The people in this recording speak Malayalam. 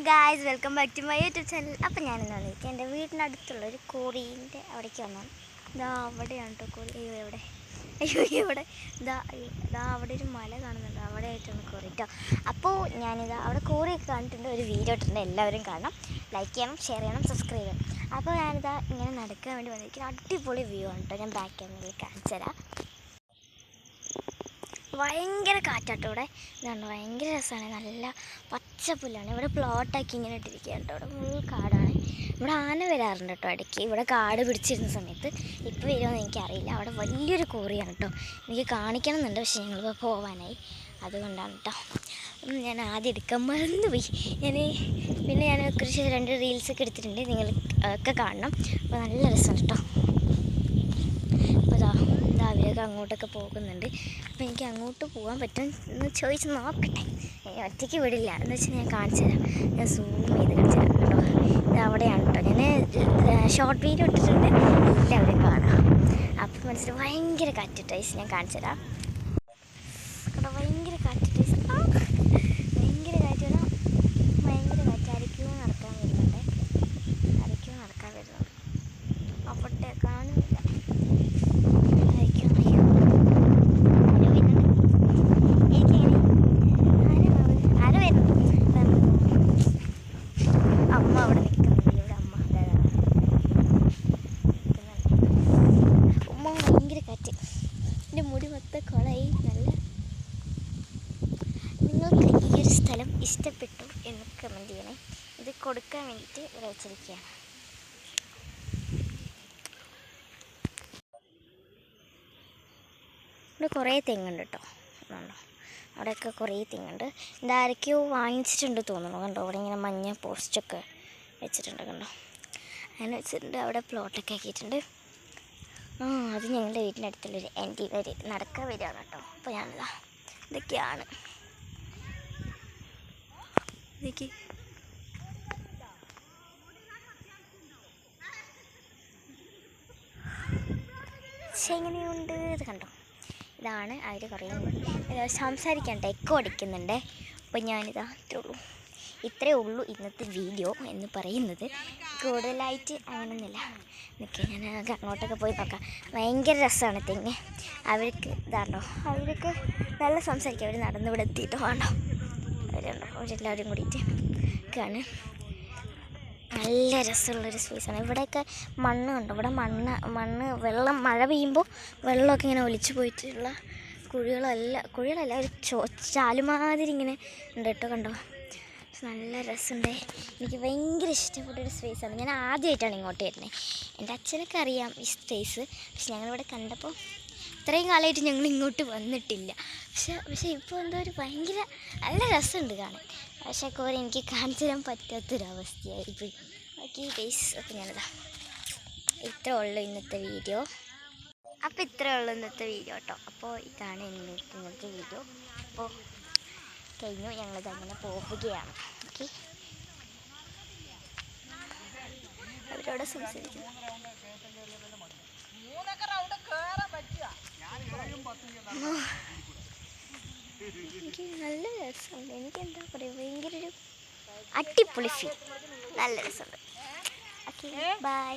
Guys, welcome back to my YouTube channel. അപ്പോൾ ഞാനിന്ന് വന്നിരിക്കുക എൻ്റെ വീടിനടുത്തുള്ള ഒരു കോറീൻ്റെ അവിടേക്ക് വന്നാണ്. ഇതാ അവിടെയാണ് കേട്ടോ കോറി. ഇവിടെ ഇതാ അവിടെ ഒരു മല കാണുന്നുണ്ട്, അവിടെ ആയിട്ടാണ് കോറി കേട്ടോ. അപ്പോൾ ഞാനിതാ അവിടെ കോറിയൊക്കെ കണ്ടിട്ടുണ്ട്, ഒരു വീഡിയോ ഇട്ടിട്ടുണ്ട്, എല്ലാവരും കാണണം, ലൈക്ക് ചെയ്യണം, ഷെയർ ചെയ്യണം, സബ്സ്ക്രൈബ് ചെയ്യണം. അപ്പോൾ ഞാനിതാ ഇങ്ങനെ നടക്കാൻ വേണ്ടി വന്നിരിക്കുന്നത്. അടിപൊളി വ്യൂ ആണ് കേട്ടോ. ഞാൻ ബാക്ക് ക്യാമറയിൽ കാണിച്ചു തരാം. ഭയങ്കര കാറ്റാട്ടോ ഇവിടെ. ഇതാണ് ഭയങ്കര രസമാണ്, നല്ല പച്ചപ്പുല്ലാണ്. ഇവിടെ പ്ലോട്ടാക്കി ഇങ്ങനെ ഇട്ടിരിക്കുകയാണ് കേട്ടോ. ഇവിടെ ഫുൾ കാടാണ്. ഇവിടെ ആന വരാറുണ്ട് കേട്ടോ ഇടയ്ക്ക്. ഇവിടെ കാട് പിടിച്ചിരുന്ന സമയത്ത്. ഇപ്പോൾ വരുമോയെന്ന് എനിക്കറിയില്ല. അവിടെ വലിയൊരു കോറിയാണ് കേട്ടോ. എനിക്ക് കാണിക്കണം എന്നുണ്ട്, പക്ഷേ ഞങ്ങളിപ്പോൾ പോകാനായി, അതുകൊണ്ടാണ് കേട്ടോ. ഞാൻ ആദ്യം എടുക്കാൻ മറന്നുപോയി. പിന്നെ ഞാൻ കുറച്ച് 2 റീൽസൊക്കെ എടുത്തിട്ടുണ്ട്, നിങ്ങൾ ഒക്കെ കാണണം. അപ്പോൾ നല്ല രസമാണ് കേട്ടോ. അപ്പോൾ അവരൊക്കെ അങ്ങോട്ടൊക്കെ പോകുന്നുണ്ട്. അപ്പോൾ എനിക്ക് അങ്ങോട്ട് പോകാൻ പറ്റും എന്ന് ചോദിച്ച് നോക്കട്ടെ. ഒറ്റയ്ക്ക് വിടില്ല എന്ന് വെച്ചാൽ ഞാൻ കാണിച്ചു തരാം. ഞാൻ സൂം ചെയ്ത് കാണിച്ചു തരാം കേട്ടോ. ഇത് അവിടെയാണ് കേട്ടോ. ഞാൻ ഷോർട്ട് വീഡിയോ ഇട്ടിട്ടുണ്ട്, എല്ലാവരും കാണാം. അപ്പോൾ മനസ്സിൽ ഭയങ്കര കാറ്റ് ഞാൻ കാണിച്ചു തരാം കേട്ടോ. ഭയങ്കര കാറ്റ് ഭയങ്കര കാറ്റ് വേണം. ഭയങ്കര കാറ്റ്. ആരൊക്കെയോ നടക്കാൻ വരുന്നുണ്ട്. അവിടെ കാണുന്നില്ല. അമ്മ അവിടെ നിൽക്കുന്നുണ്ട്. ഇവിടെ അമ്മ ഉമ്മ ഭയങ്കര കാറ്റ്. എൻ്റെ മുടി മൊത്തം കുളമായി. നിങ്ങൾക്ക് ഈ ഒരു സ്ഥലം ഇഷ്ടപ്പെട്ടു എന്ന് കമൻറ്റ് ചെയ്യണേ. ഇത് കൊടുക്കാൻ വേണ്ടിയിട്ട് ഇവിടെ വെച്ചിരിക്കുകയാണ്. ഇവിടെ കുറേ തെങ്ങുണ്ട് കേട്ടോ. കണ്ടോ, അവിടെയൊക്കെ കുറേ തെങ്ങുണ്ട്. ഇതാരൊക്കെയോ വാങ്ങിച്ചിട്ടുണ്ട് തോന്നുന്നു. കണ്ടോ, അവിടെ ഇങ്ങനെ മഞ്ഞ പോസ്റ്റൊക്കെ വെച്ചിട്ടുണ്ട്. കണ്ടോ, അങ്ങനെ വെച്ചിട്ടുണ്ട്. അവിടെ പ്ലോട്ടൊക്കെ ആക്കിയിട്ടുണ്ട്. അത് ഞങ്ങളുടെ വീട്ടിനടുത്തുള്ളൊരു ആൻറ്റി നടക്കാൻ വരികയാണ് കേട്ടോ. അപ്പോൾ ഞാനിതാ ഇതൊക്കെയാണ്. എങ്ങനെയുണ്ട് ഇത് കണ്ടോ. ഇതാണ് അവർ കുറേ സംസാരിക്കാണ്ട് എക്കോ അടിക്കുന്നുണ്ട്. അപ്പോൾ ഞാനിതാ ഇത്രയേ ഉള്ളൂ ഇന്നത്തെ വീഡിയോ എന്ന് പറയുന്നത്. കൂടുതലായിട്ട് അങ്ങനെയൊന്നുമില്ല. നിൽക്കുക, ഞാൻ അങ്ങോട്ടൊക്കെ പോയി നോക്കാം. ഭയങ്കര രസമാണ് തെങ്ങ്. അവർക്ക് ഇതാണ്ടോ, അവരൊക്കെ നല്ല സംസാരിക്കും. അവർ നടന്ന് ഇവിടെ എത്തിയിട്ട് വേണ്ടോ, അവരുണ്ടോ, അവരെല്ലാവരും കൂടിയിട്ട് ഒക്കെയാണ്. നല്ല രസമുള്ളൊരു സ്പേസാണ്. ഇവിടെയൊക്കെ മണ്ണ് കണ്ടോ. ഇവിടെ മണ്ണ് വെള്ളം മഴ പെയ്യുമ്പോൾ വെള്ളമൊക്കെ ഇങ്ങനെ ഒലിച്ചു പോയിട്ടുള്ള കുഴികളല്ല ഒരു ചാലുമാതിരി ഇങ്ങനെ ഉണ്ട് കേട്ടോ. കണ്ടോ, നല്ല രസമുണ്ട്. എനിക്ക് ഭയങ്കര ഇഷ്ടപ്പെട്ടൊരു സ്പേസാണ്. ഞാൻ ആദ്യമായിട്ടാണ് ഇങ്ങോട്ട് വരുന്നത്. എൻ്റെ അച്ഛനൊക്കെ അറിയാം ഈ സ്പേസ്, പക്ഷെ ഞങ്ങളിവിടെ കണ്ടപ്പോൾ ഇത്രയും കാലമായിട്ട് ഞങ്ങൾ ഇങ്ങോട്ട് വന്നിട്ടില്ല. പക്ഷേ ഇപ്പോൾ എന്തോ ഒരു ഭയങ്കര നല്ല രസമുണ്ട് കാണാൻ. പക്ഷേ കോറി എനിക്ക് കാണിച്ചു തരാൻ പറ്റാത്തൊരവസ്ഥയായിപ്പോയി. ഓക്കെ ഗൈസ്, അപ്പോൾ ഞാനിതാ ഇത്രേ ഉള്ളൂ ഇന്നത്തെ വീഡിയോ. കേട്ടോ. അപ്പോൾ ഇതാണ് ഇന്നത്തെ വീഡിയോ. അപ്പോൾ കഴിഞ്ഞു, ഞങ്ങളിത് അങ്ങനെ പോവുകയാണ്. ഓക്കെ, അവരോട് സംസാരിക്കുന്നു. എനിക്ക് നല്ല രസമുണ്ട്. എനിക്കെന്താ പറയുക, ഭയങ്കര ഒരു അടിപൊളി ഫീൽ. നല്ല രസമുണ്ട്. Okay, by.